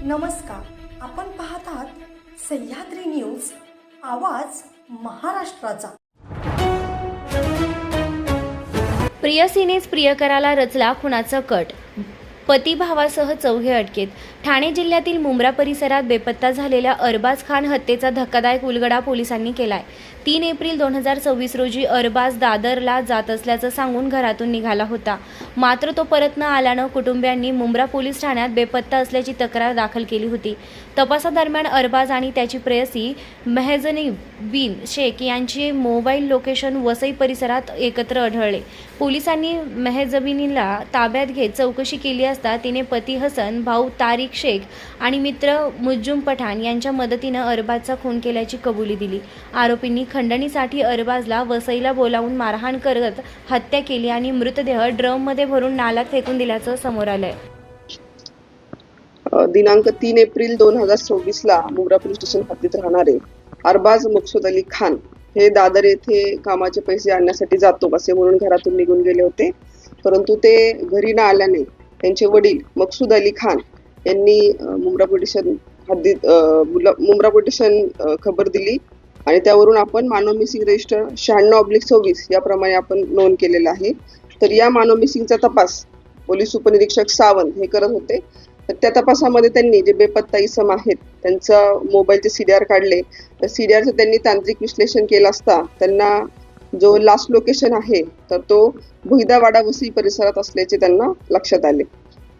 नमस्कार, आपण पाहत आहात सह्याद्री न्यूज, आवाज महाराष्ट्राचा। प्रियसीनेच प्रियकराला रचला खुनाचा कट, पती भावासह चौघे अटकेत। ठाणे जिल्ह्यातील मुंब्रा परिसरात बेपत्ता झालेल्या अरबाज खान हत्येचा धक्कादायक उलगडा पोलिसांनी केलाय। 3 एप्रिल 2024 रोजी अरबाज दादरला जात असल्याचं सांगून घरातून निघाला होता, मात्र तो परत न आल्यानं कुटुंबियांनी मुंब्रा पोलीस ठाण्यात बेपत्ता असल्याची तक्रार दाखल केली होती। तपासादरम्यान अरबाज आणि त्याची प्रेयसी मेहजनी बिन शेख यांचे मोबाईल लोकेशन वसई परिसरात एकत्र आढळले। पोलिसांनी मेहजबीनीला ताब्यात घेत चौकशी केली असता तिने पती हसन, भाऊ तारिक शेख आणि मित्र मुज्जुम पठाण यांच्या मदतीनं अरबाजचा खून केल्याची कबुली दिली। आरोपींनी खंडणीसाठी अरबाजला वसईला बोलावून मारहाण करत हत्या केली आणि मृतदेह ड्रममध्ये भरून नाल्यात फेकून दिल्याचं समोर आलंय। दिनांक 3 एप्रिल 2024 ला मुंब्रा पोलीस स्टेशन हद्दीत राहणारे अरबाज मकसूद अली खान हे दादर येथे कामाचे पैसे आणण्यासाठी जातो असे म्हणून घरातून निघून गेले होते, परंतु ते घरी न आल्याने त्यांचे वडील मकसूद अली खान यांनी मुंब्रा पोलीस स्टेशन हद्दीत मुंब्रा पोलीस स्टेशन खबर दिली आणि त्यावरून आपण मानव मिसिंग रजिस्टर 96/26 याप्रमाणे आपण नोंद केलेला आहे। तर या मानव मिसिंगचा तपास पोलीस उपनिरीक्षक सावंत हे करत होते। तर त्या तपासामध्ये त्यांनी जे बेपत्ता इसम आहेत त्यांचा मोबाईलचे CDR काढले। तर CDRचं त्यांनी तांत्रिक विश्लेषण केलं असता त्यांना जो लास्ट लोकेशन आहे तर तो भुईदावाडा वसई परिसरात असल्याचे त्यांना लक्षात आले।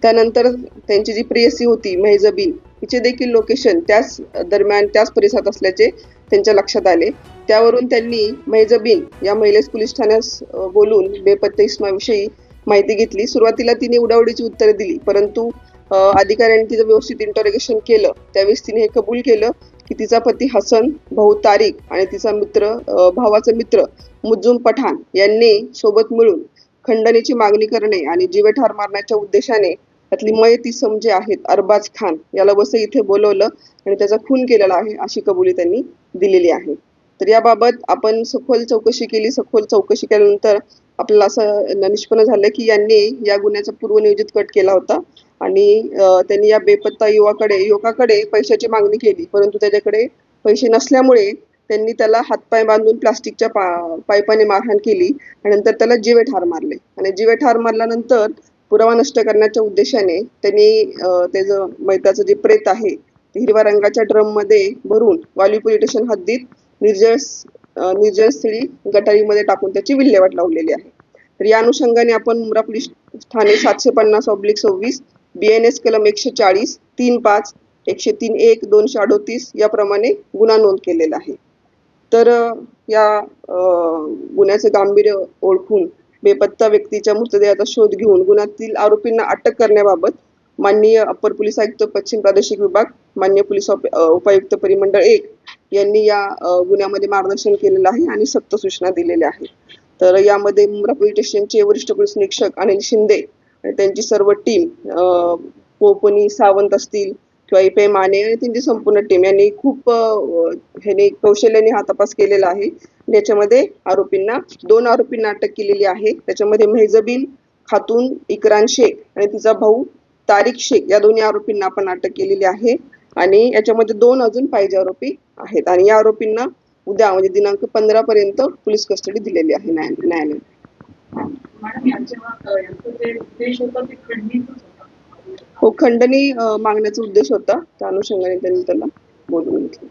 त्यानंतर त्यांची जी प्रेयसी होती मेहजबीन हिचे देखील लोकेशन त्याच दरम्यान त्याच परिसरात असल्याचे त्यांच्या लक्षात आले। त्यावरून त्यांनी मेहजबीन या महिलेस पोलीस ठाण्यास बोलून बेपत्ता इसमाविषयी माहिती घेतली। सुरुवातीला तिने उडावडीची उत्तरे दिली, परंतु अधिकाऱ्यांनी तिचं व्यवस्थित इंटरोगेशन केलं त्यावेळेस तिने हे कबूल केलं की तिचा पती हसन, भाऊ तारिक आणि तिचा भावाचा मित्र मुज्जुम पठाण यांनी सोबत मिळून खंडणीची मागणी करणे आणि जीवे ठार मारण्याच्या उद्देशाने त्यातली मयत इसम जे आहेत अरबाज खान याला वसई इथे बोलवलं आणि त्याचा खून केलेला आहे अशी कबुली त्यांनी दिलेली आहे। तर याबाबत आपण सखोल चौकशी केली। सखोल चौकशी केल्यानंतर आपल्याला असं निष्पन्न झालं की यांनी या गुन्ह्याचा पूर्वनियोजित कट केला होता आणि त्यांनी या बेपत्ता युवकाकडे पैशाची मागणी केली, परंतु त्याच्याकडे पैसे नसल्यामुळे त्यांनी त्याला हातपाय बांधून प्लास्टिकच्या पाईपाने मारहाण केली आणि नंतर त्याला जीवे ठार मारले आणि जीवे ठार मारल्यानंतर पुरावा नष्ट करण्याच्या उद्देशाने त्यांनी त्याचं मैताचं जे प्रेत आहे ते हिरव्या रंगाच्या ड्रममध्ये भरून वाली पोलीस स्टेशन हद्दीत निर्जन स्थळी गटारीमध्ये टाकून त्याची विल्हेवाट लावलेली आहे। तर या अनुषंगाने आपण मुंब्रा पोलीस ठाणे 750/26 BNS कलम 140, 3-5, 103-1, 238 याप्रमाणे गुन्हा नोंद केलेला आहे। तर या गुन्ह्याचे गांभीर्य ओळखून बेपत्ता व्यक्तीच्या मृतदेहाचा शोध घेऊन गुन्ह्यातील आरोपींना अटक करण्याबाबत माननीय अप्पर पोलीस आयुक्त पश्चिम प्रादेशिक विभाग, माननीय पोलीस उपायुक्त परिमंडळ 1 यांनी या गुन्ह्यामध्ये मार्गदर्शन केलेलं आहे आणि सक्त सूचना दिलेल्या आहेत। तर यामध्ये मुंब्रा पोलीस स्टेशनचे वरिष्ठ पोलीस निरीक्षक अनिल शिंदे आणि त्यांची सर्व टीम, पोपनी सावंत असतील किंवा IP माने आणि त्यांची संपूर्ण टीम यांनी खूप कौशल्याने हा तपास केलेला आहे। याच्यामध्ये 2 आरोपींना अटक केलेली आहे। त्याच्यामध्ये मेहजबीन खातून इकरान शेख आणि तिचा भाऊ तारिक शेख या दोन्ही आरोपींना आपण अटक केलेली आहे आणि याच्यामध्ये 2 अजून पाहिजे आरोपी आहेत आणि या आरोपींना उद्या म्हणजे दिनांक 15 पर्यंत पोलीस कस्टडी दिलेली आहे न्यायालयाने। हो, खंडणी मागण्याचा उद्देश होता, त्या अनुषंगाने त्यांनी त्याला बोलवून घेतलं।